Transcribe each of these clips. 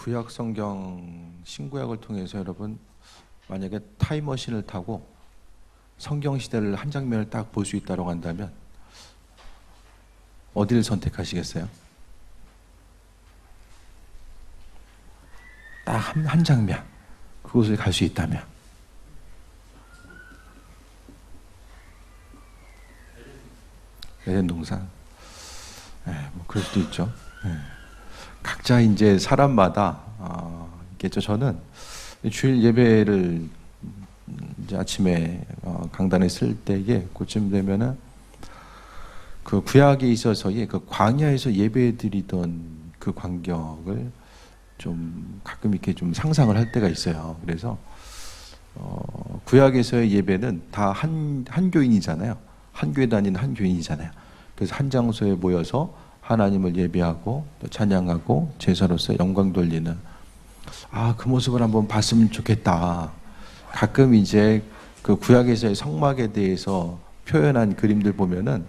구약 성경 신구약을 통해서 여러분 만약에 타임머신을 타고 성경 시대를 한 장면을 딱 볼 수 있다고 한다면 어디를 선택하시겠어요? 딱 한 장면 그곳을 갈 수 있다면 에덴 동산. 뭐 그럴 수도 있죠. 각자 이제 사람마다 있겠죠. 저는 주일 예배를 이제 아침에 강단에 쓸 때에 그쯤 되면은 그 구약에 있어서의 그 광야에서 예배드리던 그 광경을 좀 가끔 이렇게 좀 상상을 할 때가 있어요. 그래서 구약에서의 예배는 다 한 교인이잖아요. 한 교회 다니는 한 교인이잖아요. 그래서 한 장소에 모여서 하나님을 예배하고 또 찬양하고 제사로서 영광 돌리는 그 모습을 한번 봤으면 좋겠다. 가끔 이제 그 구약에서의 성막에 대해서 표현한 그림들 보면은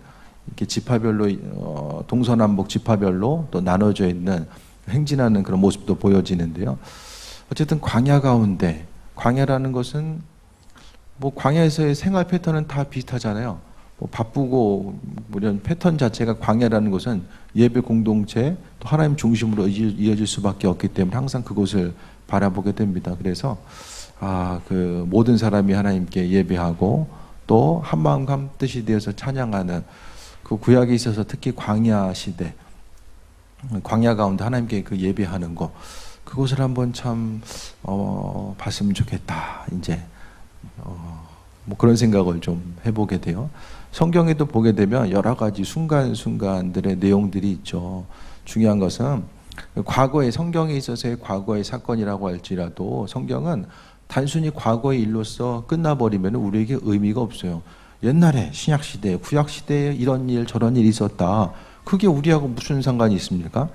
이렇게 지파별로 동서남북 지파별로 또 나눠져 있는 행진하는 그런 모습도 보여지는데요. 어쨌든 광야 가운데, 광야라는 것은 뭐 광야에서의 생활 패턴은 다 비슷하잖아요. 뭐 바쁘고 이런 패턴 자체가 광야라는 것은 예배 공동체 또 하나님 중심으로 이어질 수밖에 없기 때문에 항상 그곳을 바라보게 됩니다. 그래서 그 모든 사람이 하나님께 예배하고 또 한 마음 한 뜻이 되어서 찬양하는 그 구약에 있어서 특히 광야 시대, 광야 가운데 하나님께 그 예배하는 거, 그것을 한번 참 봤으면 좋겠다. 이제 뭐 그런 생각을 좀 해보게 돼요. 성경에도 보게 되면 여러 가지 순간순간들의 내용들이 있죠. 중요한 것은 과거의 성경에 있어서의 과거의 사건이라고 할지라도 성경은 단순히 과거의 일로서 끝나버리면 우리에게 의미가 없어요. 옛날에 신약시대, 구약시대에 이런 일 저런 일이 있었다. 그게 우리하고 무슨 상관이 있습니까?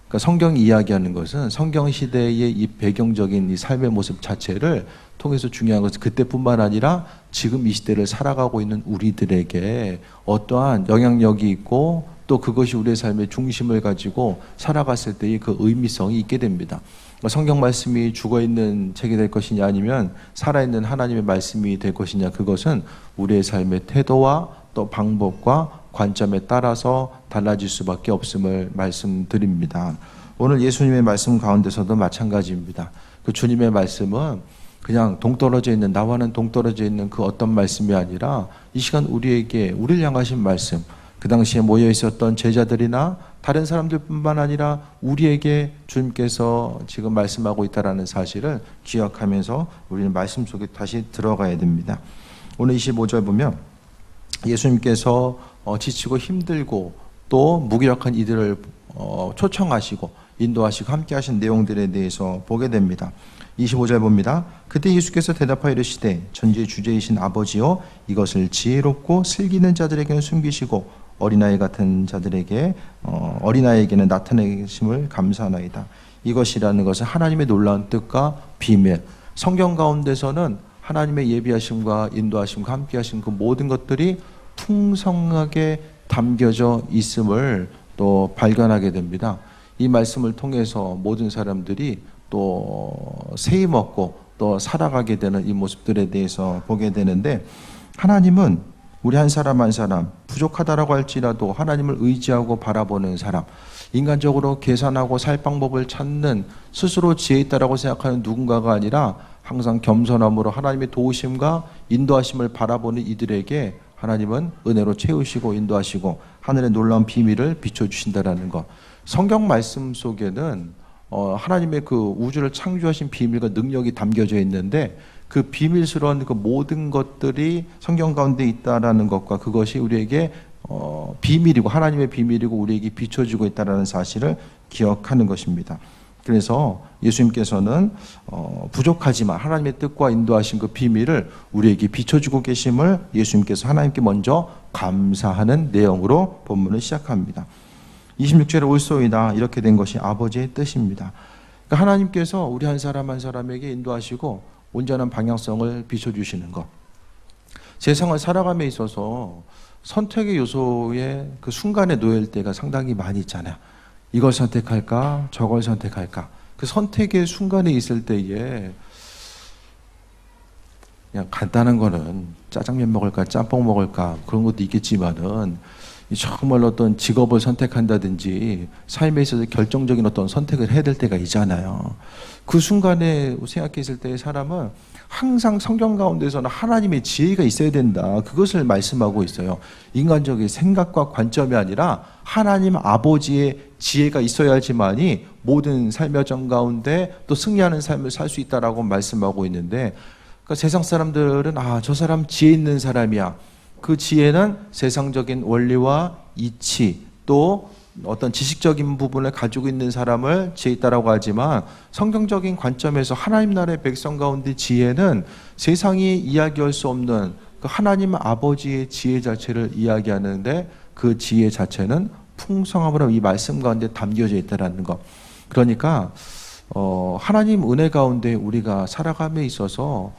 그러니까 성경이 이야기하는 것은 성경시대의 이 배경적인 이 삶의 모습 자체를 통해서 중요한 것은 그때뿐만 아니라 지금 이 시대를 살아가고 있는 우리들에게 어떠한 영향력이 있고 또 그것이 우리의 삶의 중심을 가지고 살아갔을 때의 그 의미성이 있게 됩니다. 성경 말씀이 죽어있는 책이 될 것이냐 아니면 살아있는 하나님의 말씀이 될 것이냐, 그것은 우리의 삶의 태도와 또 방법과 관점에 따라서 달라질 수밖에 없음을 말씀드립니다. 오늘 예수님의 말씀 가운데서도 마찬가지입니다. 그 주님의 말씀은 그냥 동떨어져 있는, 나와는 동떨어져 있는 그 어떤 말씀이 아니라 이 시간 우리를 향하신 말씀, 그 당시에 모여 있었던 제자들이나 다른 사람들뿐만 아니라 우리에게 주님께서 지금 말씀하고 있다는 사실을 기억하면서 우리는 말씀 속에 다시 들어가야 됩니다. 오늘 25절 보면 예수님께서 지치고 힘들고 또 무기력한 이들을 초청하시고 인도하시고 함께 하신 내용들에 대해서 보게 됩니다. 25절 봅니다. 그때 예수께서 대답하여 이르시되 천지의 주제이신 아버지여, 이것을 지혜롭고 슬기는 자들에게는 숨기시고 어린아이 같은 자들에게 어린아이에게는 나타내심을 감사하나이다. 이것이라는 것은 하나님의 놀라운 뜻과 비밀, 성경 가운데서는 하나님의 예비하심과 인도하심과 함께 하신 그 모든 것들이 풍성하게 담겨져 있음을 또 발견하게 됩니다. 이 말씀을 통해서 모든 사람들이 또 세임 얻고 또 살아가게 되는 이 모습들에 대해서 보게 되는데, 하나님은 우리 한 사람 한 사람 부족하다라고 할지라도 하나님을 의지하고 바라보는 사람, 인간적으로 계산하고 살 방법을 찾는 스스로 지혜 있다라고 생각하는 누군가가 아니라 항상 겸손함으로 하나님의 도우심과 인도하심을 바라보는 이들에게 하나님은 은혜로 채우시고 인도하시고 하늘의 놀라운 비밀을 비춰주신다라는 것. 성경 말씀 속에는 하나님의 그 우주를 창조하신 비밀과 능력이 담겨져 있는데 그 비밀스러운 그 모든 것들이 성경 가운데 있다라는 것과 그것이 우리에게 비밀이고 하나님의 비밀이고 우리에게 비춰지고 있다라는 사실을 기억하는 것입니다. 그래서 예수님께서는 부족하지만 하나님의 뜻과 인도하신 그 비밀을 우리에게 비춰주고 계심을 예수님께서 하나님께 먼저 감사하는 내용으로 본문을 시작합니다. 26절에 올소이다, 이렇게 된 것이 아버지의 뜻입니다. 그러니까 하나님께서 우리 한 사람 한 사람에게 인도하시고 온전한 방향성을 비춰주시는 것. 세상을 살아감에 있어서 선택의 요소에 그 순간에 놓일 때가 상당히 많이 있잖아요. 이걸 선택할까 저걸 선택할까. 그 선택의 순간에 있을 때에 그냥 간단한 거는 짜장면 먹을까 짬뽕 먹을까 그런 것도 있겠지만은 정말 어떤 직업을 선택한다든지 삶에 있어서 결정적인 어떤 선택을 해야 될 때가 있잖아요. 그 순간에 생각했을 때 사람은 항상 성경 가운데서는 하나님의 지혜가 있어야 된다. 그것을 말씀하고 있어요. 인간적인 생각과 관점이 아니라 하나님 아버지의 지혜가 있어야지만이 모든 삶의 여정 가운데 또 승리하는 삶을 살 수 있다라고 말씀하고 있는데, 그러니까 세상 사람들은 저 사람 지혜 있는 사람이야. 그 지혜는 세상적인 원리와 이치 또 어떤 지식적인 부분을 가지고 있는 사람을 지혜 있다라고 하지만, 성경적인 관점에서 하나님 나라의 백성 가운데 지혜는 세상이 이야기할 수 없는 그 하나님 아버지의 지혜 자체를 이야기하는데, 그 지혜 자체는 풍성함으로 이 말씀 가운데 담겨져 있다는 것. 그러니까 하나님 은혜 가운데 우리가 살아감에 있어서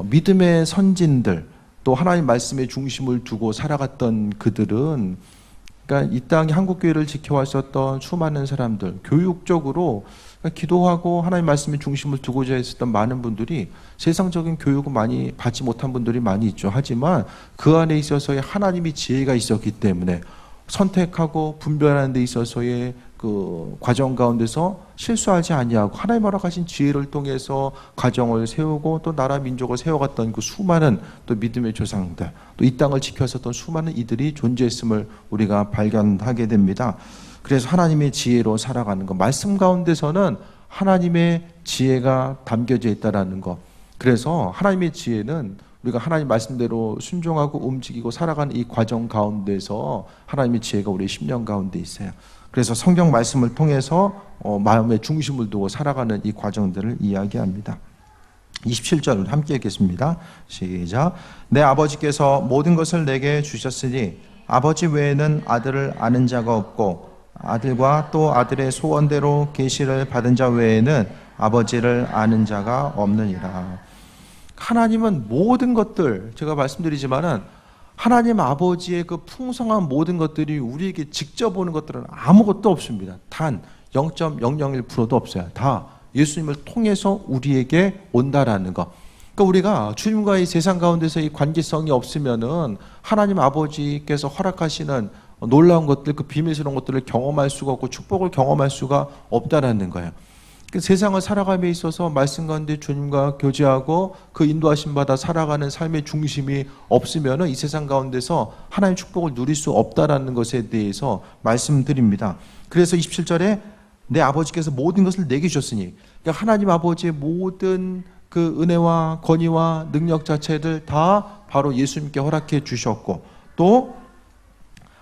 믿음의 선진들 또 하나님 말씀의 중심을 두고 살아갔던 그들은, 그러니까 이 땅 한국교회를 지켜왔었던 수많은 사람들, 교육적으로 기도하고 하나님 말씀의 중심을 두고자 했었던 많은 분들이 세상적인 교육을 많이 받지 못한 분들이 많이 있죠. 하지만 그 안에 있어서의 하나님의 지혜가 있었기 때문에 선택하고 분별하는 데 있어서의 그 과정 가운데서 실수하지 아니하고 하나님 허락하신 지혜를 통해서 가정을 세우고 또 나라 민족을 세워갔던 그 수많은 또 믿음의 조상들, 또 이 땅을 지켰었던 수많은 이들이 존재했음을 우리가 발견하게 됩니다. 그래서 하나님의 지혜로 살아가는 것, 말씀 가운데서는 하나님의 지혜가 담겨져 있다라는 것. 그래서 하나님의 지혜는 우리가 하나님 말씀대로 순종하고 움직이고 살아가는 이 과정 가운데서 하나님의 지혜가 우리 심령 가운데 있어요. 그래서 성경 말씀을 통해서 마음의 중심을 두고 살아가는 이 과정들을 이야기합니다. 27절 함께 읽겠습니다. 시작. 내 아버지께서 모든 것을 내게 주셨으니 아버지 외에는 아들을 아는 자가 없고 아들과 또 아들의 소원대로 계시를 받은 자 외에는 아버지를 아는 자가 없느니라. 하나님은 모든 것들, 제가 말씀드리지만은 하나님 아버지의 그 풍성한 모든 것들이 우리에게 직접 오는 것들은 아무것도 없습니다. 단 0.001%도 없어요. 다 예수님을 통해서 우리에게 온다라는 것. 그러니까 우리가 주님과의 세상 가운데서의 관계성이 없으면은 하나님 아버지께서 허락하시는 놀라운 것들, 그 비밀스러운 것들을 경험할 수가 없고 축복을 경험할 수가 없다라는 거예요. 그 세상을 살아감에 있어서 말씀 가운데 주님과 교제하고 그 인도하심 받아 살아가는 삶의 중심이 없으면 이 세상 가운데서 하나님의 축복을 누릴 수 없다라는 것에 대해서 말씀드립니다. 그래서 27절에 내 아버지께서 모든 것을 내게 주셨으니, 그러니까 하나님 아버지의 모든 그 은혜와 권위와 능력 자체를 다 바로 예수님께 허락해 주셨고, 또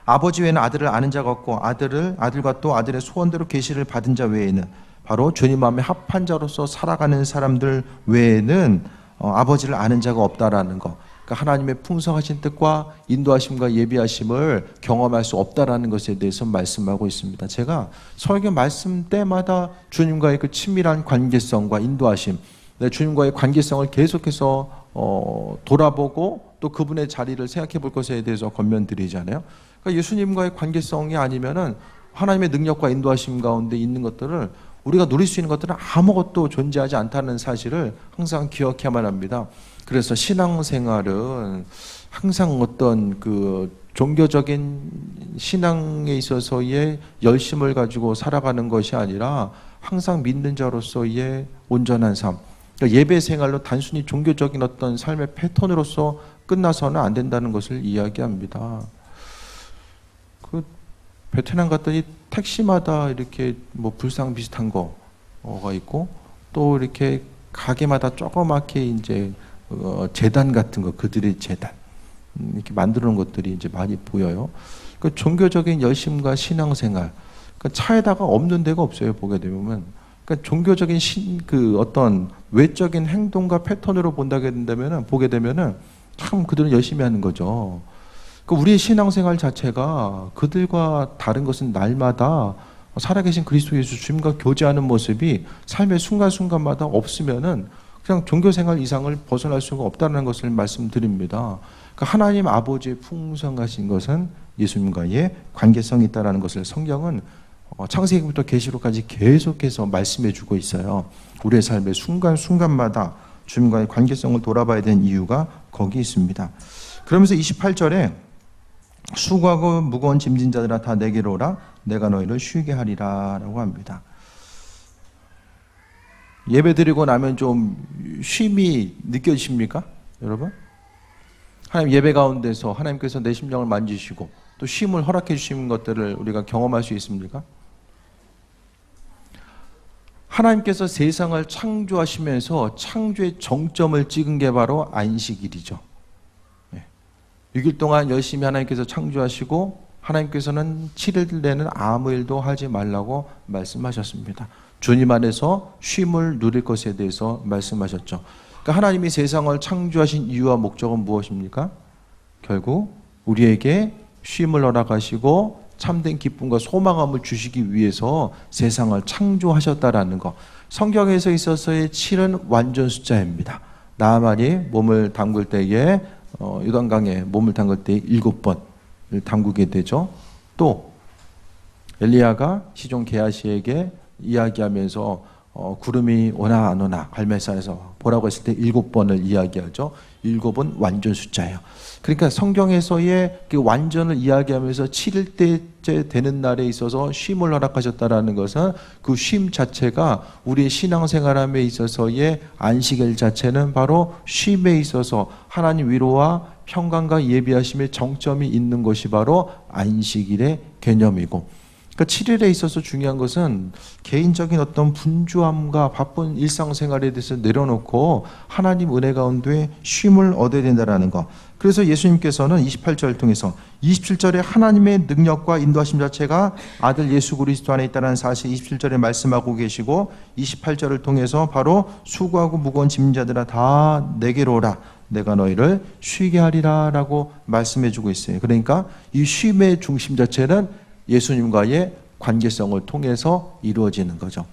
아버지 외에는 아들을 아는 자가 없고 아들과 또 아들의 소원대로 계시를 받은 자 외에는, 바로 주님 마음에 합한 자로서 살아가는 사람들 외에는 아버지를 아는 자가 없다라는 것. 그러니까 하나님의 풍성하신 뜻과 인도하심과 예비하심을 경험할 수 없다라는 것에 대해서 말씀하고 있습니다. 제가 설교 말씀 때마다 주님과의 그 친밀한 관계성과 인도하심, 주님과의 관계성을 계속해서 돌아보고 또 그분의 자리를 생각해 볼 것에 대해서 권면드리잖아요. 그러니까 예수님과의 관계성이 아니면은 하나님의 능력과 인도하심 가운데 있는 것들을 우리가 누릴 수 있는 것들은 아무것도 존재하지 않다는 사실을 항상 기억해야만 합니다. 그래서 신앙생활은 항상 어떤 그 종교적인 신앙에 있어서의 열심을 가지고 살아가는 것이 아니라 항상 믿는 자로서의 온전한 삶, 그러니까 예배 생활로 단순히 종교적인 어떤 삶의 패턴으로서 끝나서는 안 된다는 것을 이야기합니다. 그 베트남 갔더니 택시마다 이렇게 뭐 불상 비슷한 거가 있고, 또 이렇게 가게마다 조그맣게 이제 재단 같은 거, 그들의 재단 이렇게 만들어 놓은 것들이 이제 많이 보여요. 그 종교적인 열심과 신앙생활, 그 차에다가 없는 데가 없어요. 보게 되면, 그러니까 종교적인 그 어떤 외적인 행동과 패턴으로 보게 되면은 참 그들은 열심히 하는 거죠. 우리의 신앙생활 자체가 그들과 다른 것은 날마다 살아계신 그리스도 예수 주님과 교제하는 모습이 삶의 순간순간마다 없으면은 그냥 종교생활 이상을 벗어날 수가 없다는 것을 말씀드립니다. 그러니까 하나님 아버지의 풍성하신 것은 예수님과의 관계성이 있다는 것을 성경은 창세기부터 계시록까지 계속해서 말씀해 주고 있어요. 우리의 삶의 순간순간마다 주님과의 관계성을 돌아봐야 되는 이유가 거기 있습니다. 그러면서 28절에 수고하고 무거운 짐진 자들아 다 내게로 오라 내가 너희를 쉬게 하리라 라고 합니다. 예배 드리고 나면 좀 쉼이 느껴지십니까? 여러분? 하나님 예배 가운데서 하나님께서 내 심령을 만지시고 또 쉼을 허락해 주시는 것들을 우리가 경험할 수 있습니까? 하나님께서 세상을 창조하시면서 창조의 정점을 찍은 게 바로 안식일이죠. 6일 동안 열심히 하나님께서 창조하시고 하나님께서는 7일 내는 아무 일도 하지 말라고 말씀하셨습니다. 주님 안에서 쉼을 누릴 것에 대해서 말씀하셨죠. 그러니까 하나님이 세상을 창조하신 이유와 목적은 무엇입니까? 결국 우리에게 쉼을 허락하시고 참된 기쁨과 소망함을 주시기 위해서 세상을 창조하셨다라는 것. 성경에서 있어서의 7은 완전 숫자입니다. 나아만이 몸을 담글 때에 요단강에 몸을 담글 때 7번을 담그게 되죠. 또 엘리야가 시종 게하시에게 이야기하면서 구름이 오나 안 오나 갈멜산에서 보라고 했을 때 7번을 이야기하죠. 7은 완전 숫자예요. 그러니까 성경에서의 그 완전을 이야기하면서 7일째 되는 날에 있어서 쉼을 허락하셨다라는 것은 그 쉼 자체가 우리의 신앙생활함에 있어서의 안식일 자체는 바로 쉼에 있어서 하나님 위로와 평강과 예비하심의 정점이 있는 것이 바로 안식일의 개념이고, 그러니까 7일에 있어서 중요한 것은 개인적인 어떤 분주함과 바쁜 일상생활에 대해서 내려놓고 하나님 은혜 가운데 쉼을 얻어야 된다는 것. 그래서 예수님께서는 28절을 통해서 27절에 하나님의 능력과 인도하심 자체가 아들 예수 그리스도 안에 있다는 사실 27절에 말씀하고 계시고, 28절을 통해서 바로 수고하고 무거운 짐진 자들아 다 내게로 오라 내가 너희를 쉬게 하리라 라고 말씀해 주고 있어요. 그러니까 이 쉼의 중심 자체는 예수님과의 관계성을 통해서 이루어지는 거죠.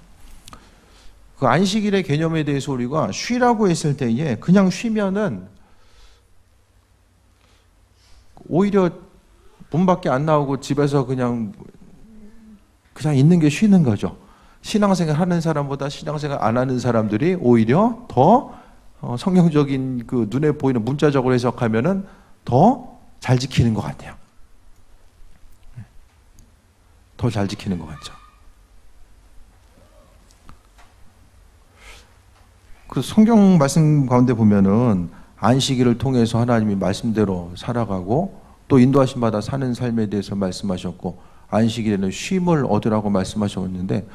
그 안식일의 개념에 대해서 우리가 쉬라고 했을 때에 그냥 쉬면은 오히려 문 밖에 안 나오고 집에서 그냥 있는 게 쉬는 거죠. 신앙생활 하는 사람보다 신앙생활 안 하는 사람들이 오히려 더 성경적인 그 눈에 보이는 문자적으로 해석하면은 더 잘 지키는 것 같아요. 더 잘 지키는 것 같죠. 그 성경 말씀 가운데 보면은 안식일을 통해서 하나님이 말씀대로 살아가고 또 인도하심 받아 사는 삶에 대해서 말씀하셨고, 안식일에는 쉼을 얻으라고 말씀하셨는데,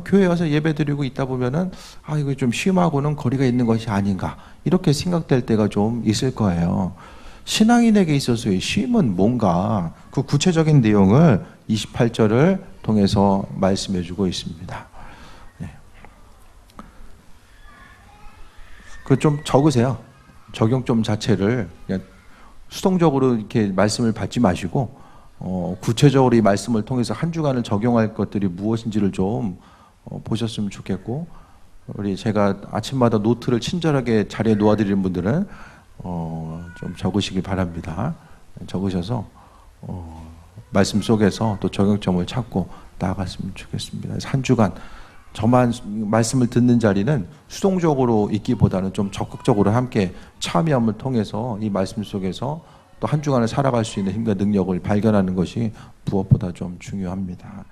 교회 와서 예배드리고 있다 보면은 이거 좀 쉼하고는 거리가 있는 것이 아닌가 이렇게 생각될 때가 좀 있을 거예요. 신앙인에게 있어서의 쉼은 뭔가, 그 구체적인 내용을 28절을 통해서 말씀해 주고 있습니다. 그 좀 적으세요. 적용점 자체를 그냥 수동적으로 이렇게 말씀을 받지 마시고 구체적으로 이 말씀을 통해서 한 주간을 적용할 것들이 무엇인지를 좀 보셨으면 좋겠고, 우리 제가 아침마다 노트를 친절하게 자리에 놓아드리는 분들은 좀 적으시기 바랍니다. 적으셔서 말씀 속에서 또 적용점을 찾고 나아갔으면 좋겠습니다. 한 주간 저만 말씀을 듣는 자리는 수동적으로 있기보다는 좀 적극적으로 함께 참여함을 통해서 이 말씀 속에서 또 한 주간을 살아갈 수 있는 힘과 능력을 발견하는 것이 무엇보다 좀 중요합니다.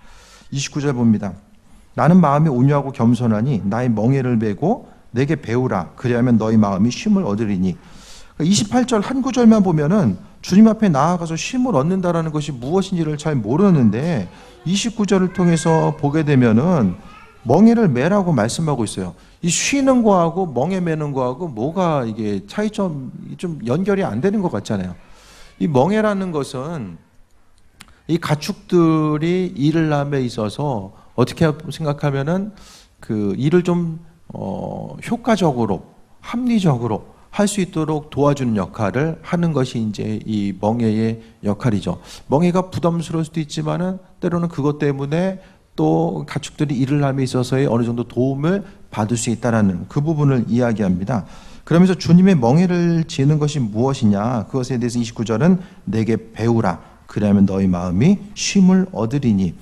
29절 봅니다. 나는 마음이 온유하고 겸손하니 나의 멍에를 메고 내게 배우라 그리하면 너희 마음이 쉼을 얻으리니. 28절 한 구절만 보면은 주님 앞에 나아가서 쉼을 얻는다라는 것이 무엇인지를 잘 모르는데 29절을 통해서 보게 되면은 멍에를 매라고 말씀하고 있어요. 이 쉬는 거하고 멍에 매는 거하고 뭐가 이게 차이점이 좀 연결이 안 되는 것 같잖아요. 이 멍에라는 것은 이 가축들이 일을 함에 있어서 어떻게 생각하면은 그 일을 좀 효과적으로 합리적으로 할 수 있도록 도와주는 역할을 하는 것이 이제 이 멍에의 역할이죠. 멍에가 부담스러울 수도 있지만은 때로는 그것 때문에 또 가축들이 일을 함에 있어서의 어느 정도 도움을 받을 수 있다라는 그 부분을 이야기합니다. 그러면서 주님의 멍에를 지는 것이 무엇이냐, 그것에 대해서 29절은 내게 배우라 그리하면 너희 마음이 쉼을 얻으리니.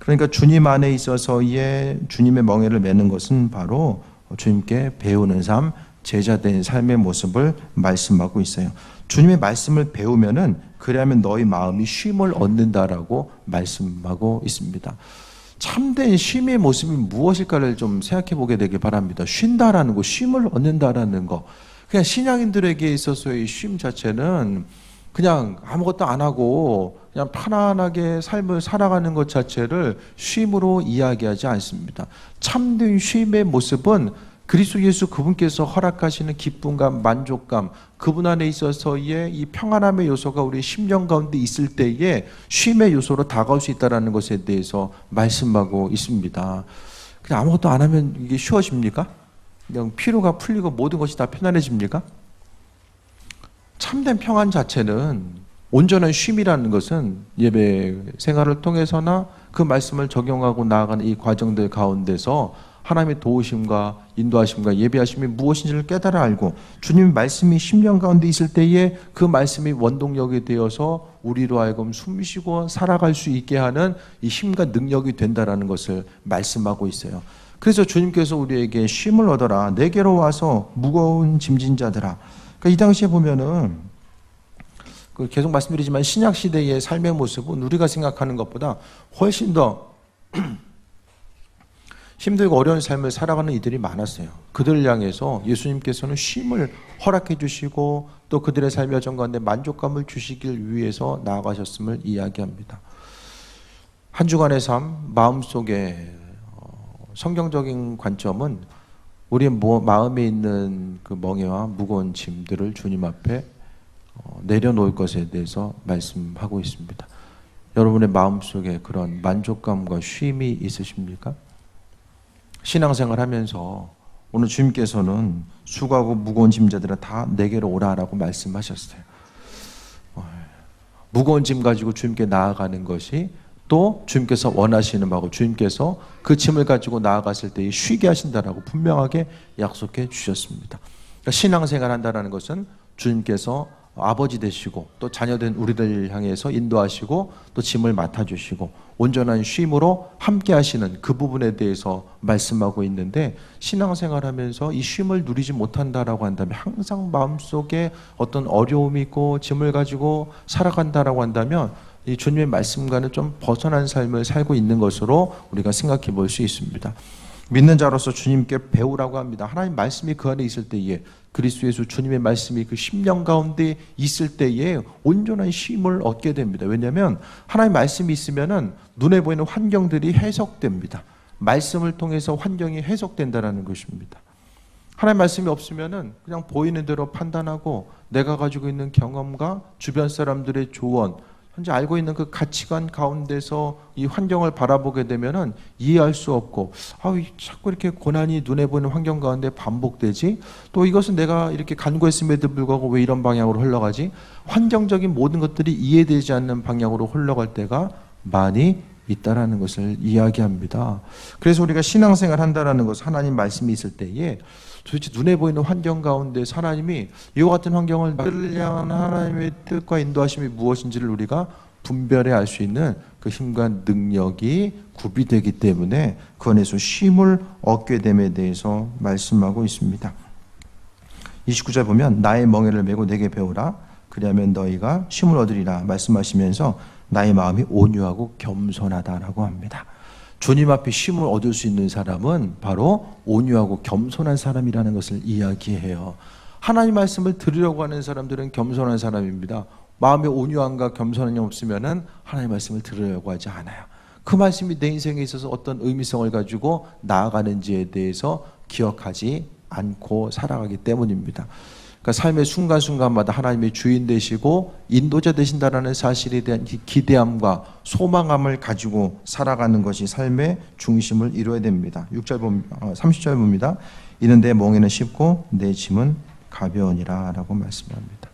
그러니까 주님 안에 있어서의 주님의 멍에를 매는 것은 바로 주님께 배우는 삶, 제자된 삶의 모습을 말씀하고 있어요. 주님의 말씀을 배우면은 그래야면 너희 마음이 쉼을 얻는다라고 말씀하고 있습니다. 참된 쉼의 모습이 무엇일까를 좀 생각해 보게 되길 바랍니다. 쉰다라는 거, 쉼을 얻는다라는 거. 그냥 신앙인들에게 있어서의 쉼 자체는 그냥 아무것도 안 하고 그냥 편안하게 삶을 살아가는 것 자체를 쉼으로 이야기하지 않습니다. 참된 쉼의 모습은 그리스도 예수 그분께서 허락하시는 기쁨과 만족감, 그분 안에 있어서의 이 평안함의 요소가 우리 심령 가운데 있을 때에 쉼의 요소로 다가올 수 있다는 것에 대해서 말씀하고 있습니다. 그냥 아무것도 안 하면 이게 쉬워집니까? 그냥 피로가 풀리고 모든 것이 다 편안해집니까? 참된 평안 자체는, 온전한 쉼이라는 것은 예배 생활을 통해서나 그 말씀을 적용하고 나아가는 이 과정들 가운데서 하나님의 도우심과 인도하심과 예배하심이 무엇인지를 깨달아 알고 주님의 말씀이 심령 가운데 있을 때에 그 말씀이 원동력이 되어서 우리로 하여금 숨쉬고 살아갈 수 있게 하는 이 힘과 능력이 된다라는 것을 말씀하고 있어요. 그래서 주님께서 우리에게 쉼을 얻어라, 내게로 와서 무거운 짐진 자들아. 그러니까 이 당시에 보면은 계속 말씀드리지만 신약 시대의 삶의 모습은 우리가 생각하는 것보다 훨씬 더 힘들고 어려운 삶을 살아가는 이들이 많았어요. 그들을 향해서 예수님께서는 쉼을 허락해 주시고 또 그들의 삶의 여정 가운데 만족감을 주시길 위해서 나아가셨음을 이야기합니다. 한 주간의 삶, 마음속에 성경적인 관점은 우리의 마음에 있는 그 멍에와 무거운 짐들을 주님 앞에 내려놓을 것에 대해서 말씀하고 있습니다. 여러분의 마음속에 그런 만족감과 쉼이 있으십니까? 신앙생활 하면서 오늘 주님께서는 수고하고 무거운 짐자들아 다 내게로 오라라고 말씀하셨어요. 무거운 짐 가지고 주님께 나아가는 것이 또 주님께서 원하시는 바고 주님께서 그 짐을 가지고 나아갔을 때 쉬게 하신다라고 분명하게 약속해 주셨습니다. 그러니까 신앙생활 한다는 것은 주님께서 아버지 되시고 또 자녀된 우리들 향해서 인도하시고 또 짐을 맡아주시고 온전한 쉼으로 함께 하시는 그 부분에 대해서 말씀하고 있는데, 신앙생활 하면서 이 쉼을 누리지 못한다라고 한다면, 항상 마음속에 어떤 어려움이 있고 짐을 가지고 살아간다라고 한다면 이 주님의 말씀과는 좀 벗어난 삶을 살고 있는 것으로 우리가 생각해 볼 수 있습니다. 믿는 자로서 주님께 배우라고 합니다. 하나님 말씀이 그 안에 있을 때에, 그리스도 예수 주님의 말씀이 그 심령 가운데 있을 때에 온전한 쉼을 얻게 됩니다. 왜냐하면 하나님 말씀이 있으면은 눈에 보이는 환경들이 해석됩니다. 말씀을 통해서 환경이 해석된다는 것입니다. 하나님 말씀이 없으면은 그냥 보이는 대로 판단하고 내가 가지고 있는 경험과 주변 사람들의 조언, 현재 알고 있는 그 가치관 가운데서 이 환경을 바라보게 되면은 이해할 수 없고, 자꾸 이렇게 고난이 눈에 보이는 환경 가운데 반복되지? 또 이것은 내가 이렇게 간구했음에도 불구하고 왜 이런 방향으로 흘러가지? 환경적인 모든 것들이 이해되지 않는 방향으로 흘러갈 때가 많이 있다라는 것을 이야기합니다. 그래서 우리가 신앙생활 한다라는 것은 하나님 말씀이 있을 때에 도대체 눈에 보이는 환경 가운데 하나님이 이와 같은 환경을 나를 향한 하나님의 뜻과 인도하심이 무엇인지를 우리가 분별해 알 수 있는 그 힘과 능력이 구비되기 때문에 그 안에서 쉼을 얻게 됨에 대해서 말씀하고 있습니다. 29절 보면 나의 멍에를 메고 내게 배우라, 그리하면 너희가 쉼을 얻으리라 말씀하시면서 나의 마음이 온유하고 겸손하다라고 합니다. 주님 앞에 쉼을 얻을 수 있는 사람은 바로 온유하고 겸손한 사람이라는 것을 이야기해요. 하나님 말씀을 들으려고 하는 사람들은 겸손한 사람입니다. 마음에 온유함과 겸손함이 없으면 하나님 말씀을 들으려고 하지 않아요. 그 말씀이 내 인생에 있어서 어떤 의미성을 가지고 나아가는지에 대해서 기억하지 않고 살아가기 때문입니다. 그러니까 삶의 순간순간마다 하나님의 주인 되시고 인도자 되신다는 사실에 대한 기대함과 소망함을 가지고 살아가는 것이 삶의 중심을 이루어야 됩니다. 30절 봅니다. 이는 내 멍에는 쉽고 내 짐은 가벼우니라 라고 말씀합니다.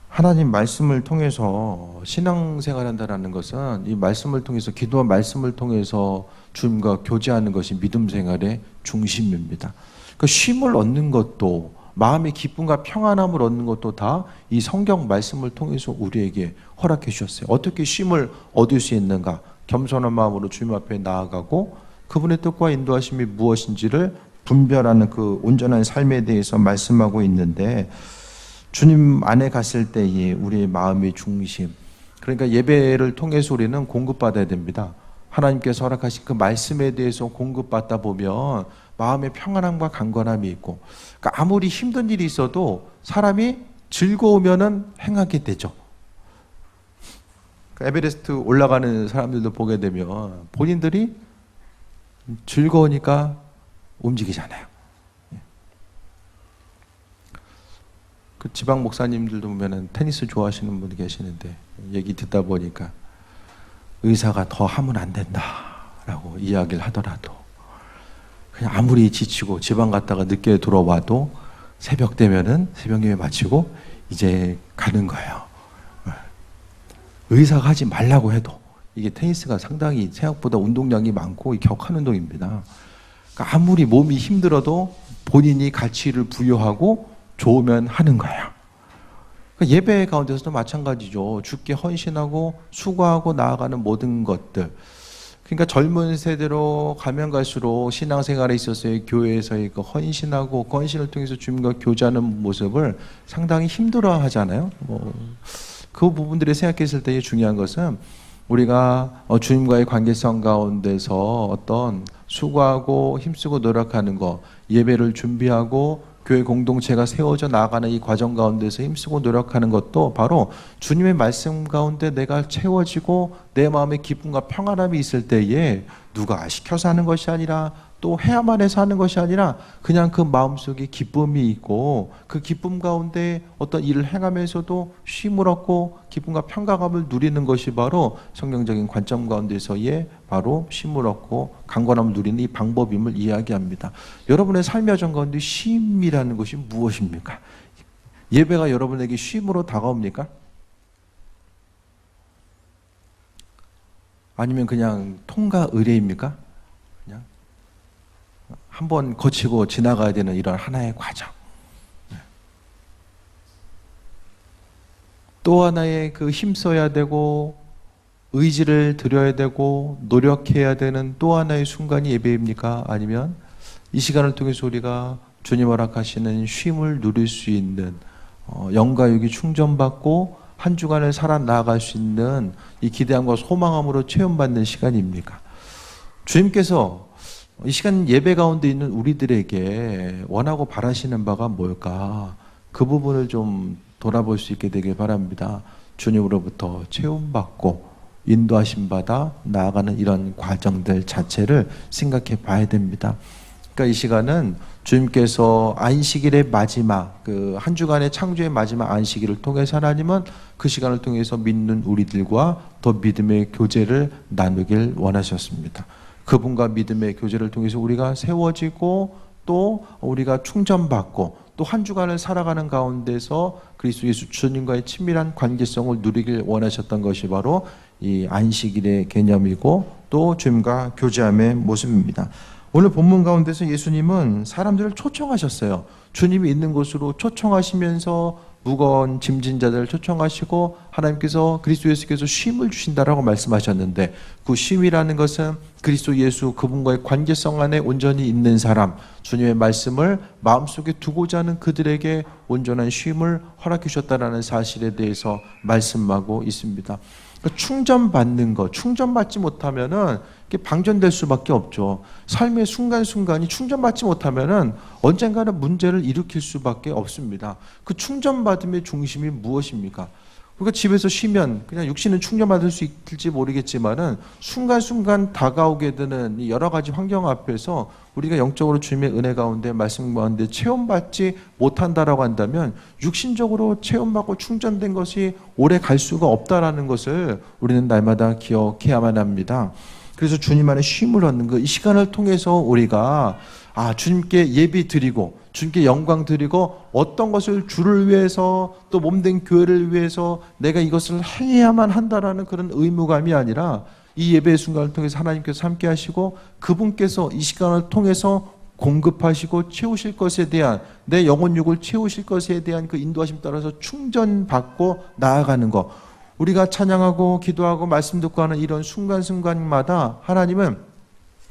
하나님 말씀을 통해서 신앙생활 한다는 것은 이 말씀을 통해서, 기도와 말씀을 통해서 주님과 교제하는 것이 믿음 생활의 중심입니다. 그 쉼을 얻는 것도 마음의 기쁨과 평안함을 얻는 것도 다 이 성경 말씀을 통해서 우리에게 허락해 주셨어요. 어떻게 쉼을 얻을 수 있는가? 겸손한 마음으로 주님 앞에 나아가고 그분의 뜻과 인도하심이 무엇인지를 분별하는 그 온전한 삶에 대해서 말씀하고 있는데, 주님 안에 갔을 때에 우리의 마음의 중심, 그러니까 예배를 통해서 우리는 공급받아야 됩니다. 하나님께서 허락하신 그 말씀에 대해서 공급받다 보면 마음의 평안함과 강건함이 있고, 그러니까 아무리 힘든 일이 있어도 사람이 즐거우면은 행하게 되죠. 에베레스트 올라가는 사람들도 보게 되면 본인들이 즐거우니까 움직이잖아요. 그 지방 목사님들도 보면은 테니스 좋아하시는 분이 계시는데, 얘기 듣다 보니까 의사가 더 하면 안 된다라고 이야기를 하더라도 그냥 아무리 지치고 지방 갔다가 늦게 들어와도 새벽 되면은 새벽 예배 마치고 이제 가는 거예요. 의사가 하지 말라고 해도, 이게 테니스가 상당히 생각보다 운동량이 많고 격한 운동입니다. 그러니까 아무리 몸이 힘들어도 본인이 가치를 부여하고 좋으면 하는 거예요. 그러니까 예배 가운데서도 마찬가지죠. 주께 헌신하고 수고하고 나아가는 모든 것들. 그러니까 젊은 세대로 가면 갈수록 신앙생활에 있어서의 교회에서의 그 헌신하고 그 헌신을 통해서 주님과 교제하는 모습을 상당히 힘들어 하잖아요. 그 부분들을 생각했을 때 중요한 것은 우리가 주님과의 관계성 가운데서 어떤 수고하고 힘쓰고 노력하는 것, 예배를 준비하고 교회 공동체가 세워져 나가는 이 과정 가운데서 힘쓰고 노력하는 것도 바로 주님의 말씀 가운데 내가 채워지고 내 마음에 기쁨과 평안함이 있을 때에 누가 시켜서 하는 것이 아니라 또 해야만 해서 하는 것이 아니라 그냥 그 마음속에 기쁨이 있고 그 기쁨 가운데 어떤 일을 행하면서도 쉼을 얻고 기쁨과 평강함을 누리는 것이 바로 성경적인 관점 가운데서의 바로 쉼을 얻고 강건함을 누리는 이 방법임을 이야기합니다. 여러분의 삶의 여정 가운데 쉼이라는 것이 무엇입니까? 예배가 여러분에게 쉼으로 다가옵니까? 아니면 그냥 통과 의례입니까? 그냥 한번 거치고 지나가야 되는 이런 하나의 과정. 또 하나의 그 힘써야 되고 의지를 들여야 되고 노력해야 되는 또 하나의 순간이 예배입니까? 아니면 이 시간을 통해서 우리가 주님 허락하시는 쉼을 누릴 수 있는 영과 육이 충전받고 한 주간을 살아나갈 수 있는 이 기대함과 소망함으로 체험받는 시간입니까? 주님께서 이 시간 예배 가운데 있는 우리들에게 원하고 바라시는 바가 뭘까? 그 부분을 좀 돌아볼 수 있게 되길 바랍니다. 주님으로부터 체험받고 인도하심 받아 나아가는 이런 과정들 자체를 생각해 봐야 됩니다. 그러니까 이 시간은 주님께서 안식일의 마지막 그 한 주간의 창조의 마지막 안식일을 통해서 하나님은 그 시간을 통해서 믿는 우리들과 더 믿음의 교제를 나누길 원하셨습니다. 그분과 믿음의 교제를 통해서 우리가 세워지고 또 우리가 충전받고 또 한 주간을 살아가는 가운데서 그리스도 예수 주님과의 친밀한 관계성을 누리길 원하셨던 것이 바로 이 안식일의 개념이고 또 주님과 교제함의 모습입니다. 오늘 본문 가운데서 예수님은 사람들을 초청하셨어요. 주님이 있는 곳으로 초청하시면서 무거운 짐진 자들을 초청하시고 하나님께서 그리스도 예수께서 쉼을 주신다라고 말씀하셨는데 그 쉼이라는 것은 그리스도 예수 그분과의 관계성 안에 온전히 있는 사람, 주님의 말씀을 마음속에 두고자 하는 그들에게 온전한 쉼을 허락해 주셨다라는 사실에 대해서 말씀하고 있습니다. 그러니까 충전받는 것, 충전받지 못하면은 방전될 수밖에 없죠. 삶의 순간순간이 충전받지 못하면은 언젠가는 문제를 일으킬 수밖에 없습니다. 그 충전받음의 중심이 무엇입니까? 우리가 집에서 쉬면 그냥 육신은 충전받을 수 있을지 모르겠지만은 순간순간 다가오게 되는 여러 가지 환경 앞에서 우리가 영적으로 주님의 은혜 가운데 말씀 가운데 체험받지 못한다라고 한다면 육신적으로 체험받고 충전된 것이 오래 갈 수가 없다라는 것을 우리는 날마다 기억해야만 합니다. 그래서 주님 안에 쉼을 얻는 것, 이 시간을 통해서 우리가 주님께 예비 드리고 주님께 영광 드리고 어떤 것을 주를 위해서 또 몸된 교회를 위해서 내가 이것을 행해야만 한다라는 그런 의무감이 아니라 이 예배의 순간을 통해서 하나님께서 함께 하시고 그분께서 이 시간을 통해서 공급하시고 채우실 것에 대한, 내 영혼 육을 채우실 것에 대한 그 인도하심 따라서 충전받고 나아가는 것, 우리가 찬양하고 기도하고 말씀 듣고 하는 이런 순간순간마다 하나님은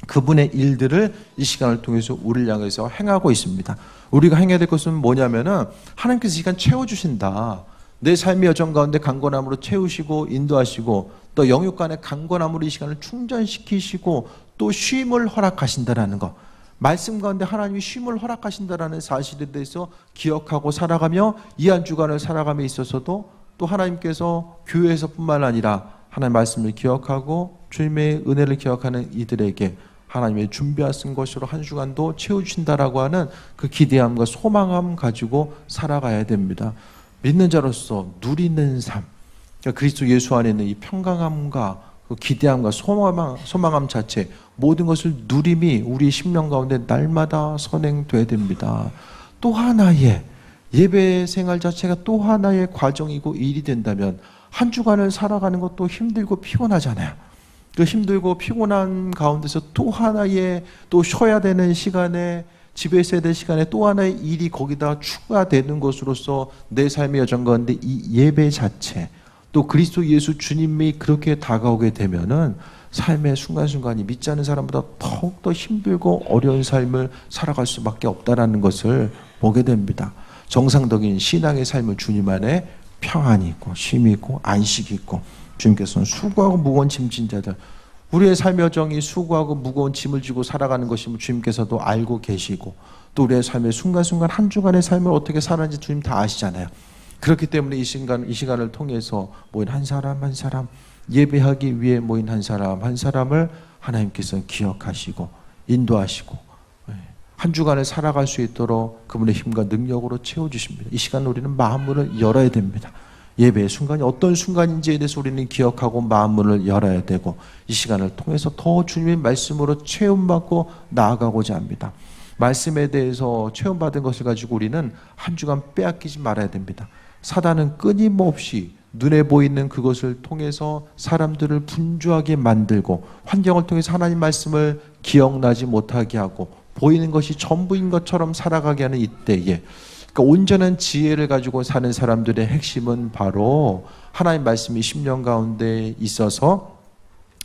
그분의 일들을 이 시간을 통해서 우리를 향해서 행하고 있습니다. 우리가 행해야 될 것은 뭐냐면은 하나님께서 이 시간 채워주신다. 내 삶의 여정 가운데 강건함으로 채우시고 인도하시고, 또 영육 간의 강건함으로 이 시간을 충전시키시고, 또 쉼을 허락하신다라는 것, 말씀 가운데 하나님이 쉼을 허락하신다라는 사실에 대해서 기억하고 살아가며, 이 한 주간을 살아감에 있어서도 또 하나님께서 교회에서뿐만 아니라 하나님의 말씀을 기억하고 주님의 은혜를 기억하는 이들에게 하나님의 준비하신 것으로 한 주간도 채워주신다라고 하는 그 기대함과 소망함 가지고 살아가야 됩니다. 믿는 자로서 누리는 삶, 그러니까 그리스도 예수 안에 있는 이 평강함과 그 기대함과 소망함 자체, 모든 것을 누림이 우리 심령 가운데 날마다 선행돼야 됩니다. 또 하나의 예배 생활 자체가 또 하나의 과정이고 일이 된다면 한 주간을 살아가는 것도 힘들고 피곤하잖아요. 그 힘들고 피곤한 가운데서 또 하나의, 또 쉬어야 되는 시간에, 집에 있어야 될 시간에 또 하나의 일이 거기다 추가되는 것으로서 내 삶의 여정 가운데 이 예배 자체, 또 그리스도 예수 주님이 그렇게 다가오게 되면은 삶의 순간순간이 믿지 않는 사람보다 더욱더 힘들고 어려운 삶을 살아갈 수밖에 없다는 것을 보게 됩니다. 정상적인 신앙의 삶은 주님 안에 평안이 있고 쉼이 있고 안식이 있고, 주님께서는 수고하고 무거운 짐진 자들, 우리의 삶의 여정이 수고하고 무거운 짐을 지고 살아가는 것임을 주님께서도 알고 계시고, 또 우리의 삶의 순간순간 한 주간의 삶을 어떻게 살았는지 주님 다 아시잖아요. 그렇기 때문에 이 시간을 통해서 모인 한 사람 한 사람, 예배하기 위해 모인 한 사람 한 사람을 하나님께서 기억하시고 인도하시고 한 주간을 살아갈 수 있도록 그분의 힘과 능력으로 채워주십니다. 이 시간 우리는 마음문을 열어야 됩니다. 예배의 순간이 어떤 순간인지에 대해서 우리는 기억하고 마음문을 열어야 되고, 이 시간을 통해서 더 주님의 말씀으로 체험받고 나아가고자 합니다. 말씀에 대해서 체험받은 것을 가지고 우리는 한 주간 빼앗기지 말아야 됩니다. 사단은 끊임없이 눈에 보이는 그것을 통해서 사람들을 분주하게 만들고, 환경을 통해서 하나님 말씀을 기억나지 못하게 하고, 보이는 것이 전부인 것처럼 살아가게 하는 이때에, 그러니까 온전한 지혜를 가지고 사는 사람들의 핵심은 바로 하나님 말씀이 심령 가운데 있어서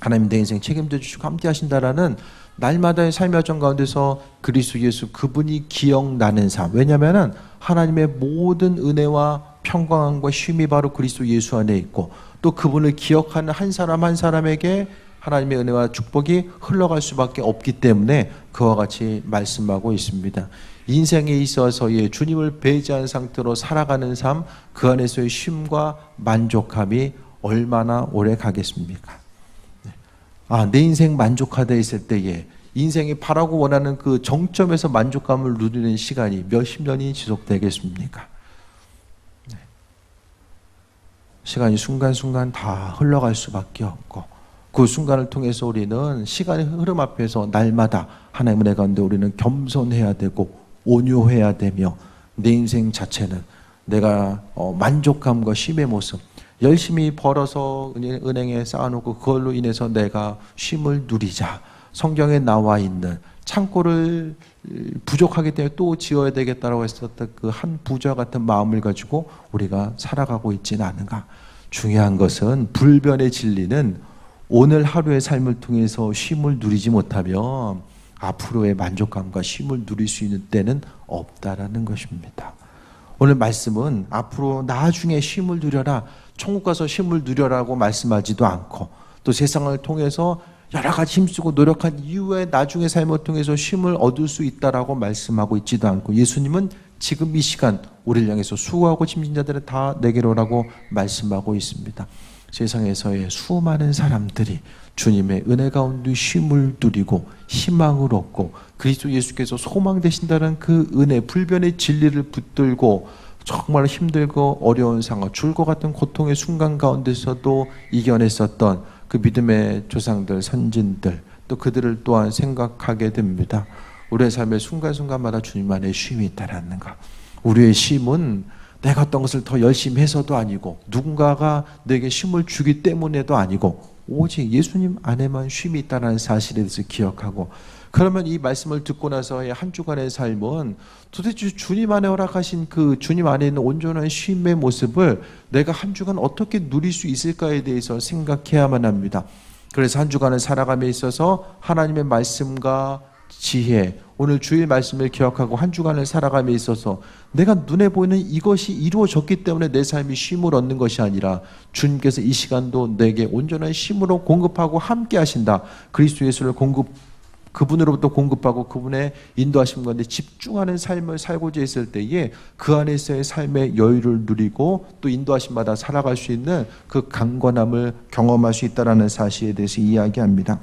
하나님 내 인생 책임져 주시고 함께 하신다라는 날마다의 삶의 여정 가운데서 그리스도 예수 그분이 기억나는 삶. 왜냐하면 하나님의 모든 은혜와 평강함과 쉼이 바로 그리스도 예수 안에 있고, 또 그분을 기억하는 한 사람 한 사람에게 하나님의 은혜와 축복이 흘러갈 수밖에 없기 때문에 그와 같이 말씀하고 있습니다. 인생에 있어서의 주님을 배제한 상태로 살아가는 삶, 그 안에서의 쉼과 만족함이 얼마나 오래 가겠습니까? 내 인생 만족하다 있을 때에 인생이 바라고 원하는 그 정점에서 만족감을 누리는 시간이 몇십 년이 지속되겠습니까? 시간이 순간순간 다 흘러갈 수밖에 없고, 그 순간을 통해서 우리는 시간의 흐름 앞에서 날마다 하나님의 은혜 가운데 우리는 겸손해야 되고 온유해야 되며, 내 인생 자체는 내가 만족감과 쉼의 모습, 열심히 벌어서 은행에 쌓아놓고 그걸로 인해서 내가 쉼을 누리자, 성경에 나와 있는 창고를 부족하기 때문에 또 지어야 되겠다라고 했었던 그 한 부자 같은 마음을 가지고 우리가 살아가고 있지는 않은가. 중요한 것은 불변의 진리는 오늘 하루의 삶을 통해서 쉼을 누리지 못하면 앞으로의 만족감과 쉼을 누릴 수 있는 때는 없다라는 것입니다. 오늘 말씀은 앞으로 나중에 쉼을 누려라, 천국 가서 쉼을 누려라고 말씀하지도 않고, 또 세상을 통해서 여러 가지 힘쓰고 노력한 이후에 나중에 삶을 통해서 쉼을 얻을 수 있다라고 말씀하고 있지도 않고, 예수님은 지금 이 시간 우리를 향해서 수고하고 짐진 자들을 다 내게로 오라고 말씀하고 있습니다. 세상에서의 수많은 사람들이 주님의 은혜 가운데 쉼을 누리고 희망을 얻고 그리스도 예수께서 소망 되신다는 그 은혜, 불변의 진리를 붙들고 정말 힘들고 어려운 상황, 죽을 것 같은 고통의 순간 가운데서도 이겨냈었던 그 믿음의 조상들, 선진들, 또 그들을 또한 생각하게 됩니다. 우리의 삶의 순간순간마다 주님 안에 쉼이 있다는 것. 우리의 쉼은 내가 어떤 것을 더 열심히 해서도 아니고, 누군가가 내게 쉼을 주기 때문에도 아니고, 오직 예수님 안에만 쉼이 있다는 사실에 대해서 기억하고, 그러면 이 말씀을 듣고 나서의 한 주간의 삶은 도대체 주님 안에 허락하신 그 주님 안에 있는 온전한 쉼의 모습을 내가 한 주간 어떻게 누릴 수 있을까에 대해서 생각해야만 합니다. 그래서 한 주간을 살아감에 있어서 하나님의 말씀과 지혜, 오늘 주일 말씀을 기억하고 한 주간을 살아감에 있어서 내가 눈에 보이는 이것이 이루어졌기 때문에 내 삶이 쉼을 얻는 것이 아니라 주님께서 이 시간도 내게 온전한 쉼으로 공급하고 함께 하신다. 그리스도 예수를 그분으로부터 공급하고 그분의 인도하심 가운데 집중하는 삶을 살고자 했을 때에 그 안에서의 삶의 여유를 누리고 또 인도하심마다 살아갈 수 있는 그 강건함을 경험할 수 있다는 사실에 대해서 이야기합니다.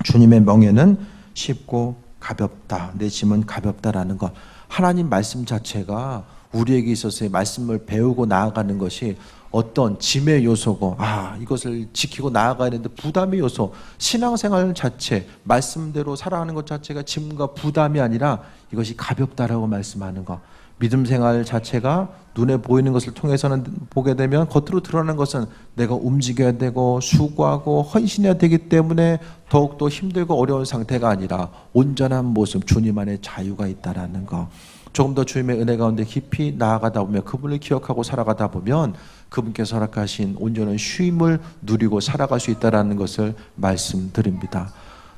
주님의 멍에는 쉽고 가볍다, 내 짐은 가볍다라는 것. 하나님 말씀 자체가 우리에게 있어서의 말씀을 배우고 나아가는 것이 어떤 짐의 요소고, 이것을 지키고 나아가야 되는데 부담의 요소, 신앙생활 자체, 말씀대로 살아가는 것 자체가 짐과 부담이 아니라 이것이 가볍다라고 말씀하는 것. 믿음 생활 자체가 눈에 보이는 것을 통해서는 보게 되면 겉으로 드러나는 것은 내가 움직여야 되고 수고하고 헌신해야 되기 때문에 더욱더 힘들고 어려운 상태가 아니라 온전한 모습, 주님 안에 자유가 있다라는 것. 조금 더 주님의 은혜 가운데 깊이 나아가다 보면, 그분을 기억하고 살아가다 보면 그분께서 허락하신 온전한 쉼을 누리고 살아갈 수 있다는 것을 말씀드립니다.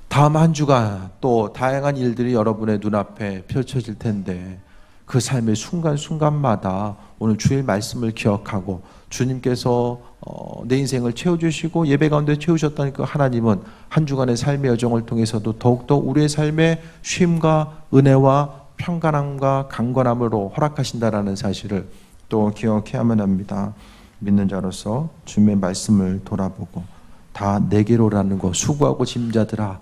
다음 한 주간 또 다양한 일들이 여러분의 눈앞에 펼쳐질 텐데 그 삶의 순간순간마다 오늘 주일 말씀을 기억하고 주님께서 내 인생을 채워주시고 예배 가운데 채우셨다는 그 하나님은 한 주간의 삶의 여정을 통해서도 더욱더 우리의 삶의 쉼과 은혜와 평강함과 강건함으로 허락하신다라는 사실을 또 기억해야만 합니다. 믿는 자로서 주님의 말씀을 돌아보고 다 내게로라는 거, 수고하고 짐자들아,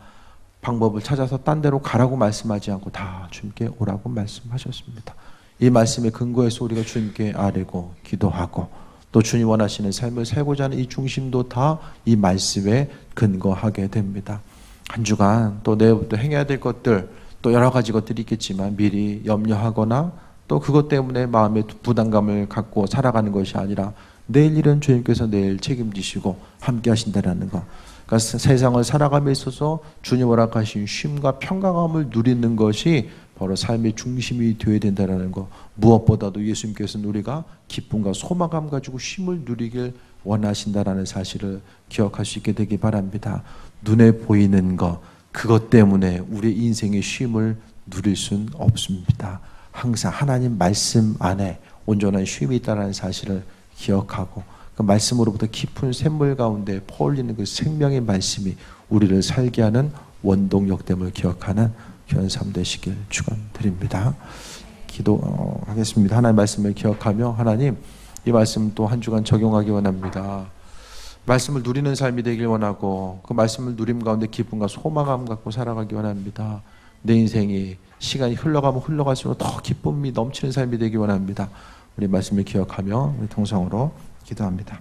방법을 찾아서 딴 데로 가라고 말씀하지 않고 다 주님께 오라고 말씀하셨습니다. 이 말씀에 근거해서 우리가 주님께 아뢰고 기도하고 또 주님 원하시는 삶을 살고자 하는 이 중심도 다 이 말씀에 근거하게 됩니다. 한 주간 또 내일부터 행해야 될 것들, 또 여러 가지 것들이 있겠지만 미리 염려하거나 또 그것 때문에 마음의 부담감을 갖고 살아가는 것이 아니라 내일 일은 주님께서 내일 책임지시고 함께 하신다는 것. 그러니까 세상을 살아감에 있어서 주님 허락하신 쉼과 평강함을 누리는 것이 바로 삶의 중심이 되어야 된다는 것. 무엇보다도 예수님께서는 우리가 기쁨과 소망감 가지고 쉼을 누리길 원하신다는 사실을 기억할 수 있게 되기 바랍니다. 눈에 보이는 것, 그것 때문에 우리의 인생의 쉼을 누릴 수는 없습니다. 항상 하나님 말씀 안에 온전한 쉼이 있다는 사실을 기억하고 그 말씀으로부터 깊은 샘물 가운데 퍼올리는 그 생명의 말씀이 우리를 살게 하는 원동력됨을 기억하는 귀한 삶 되시길 축원드립니다. 기도하겠습니다. 하나님의 말씀을 기억하며 하나님 이 말씀 또 한 주간 적용하기 원합니다. 말씀을 누리는 삶이 되길 원하고 그 말씀을 누림 가운데 기쁨과 소망감 갖고 살아가기 원합니다. 내 인생이 시간이 흘러가면 흘러갈수록 더 기쁨이 넘치는 삶이 되길 원합니다. 우리 말씀을 기억하며 우리 통성으로 기도합니다.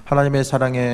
하나님의 사랑에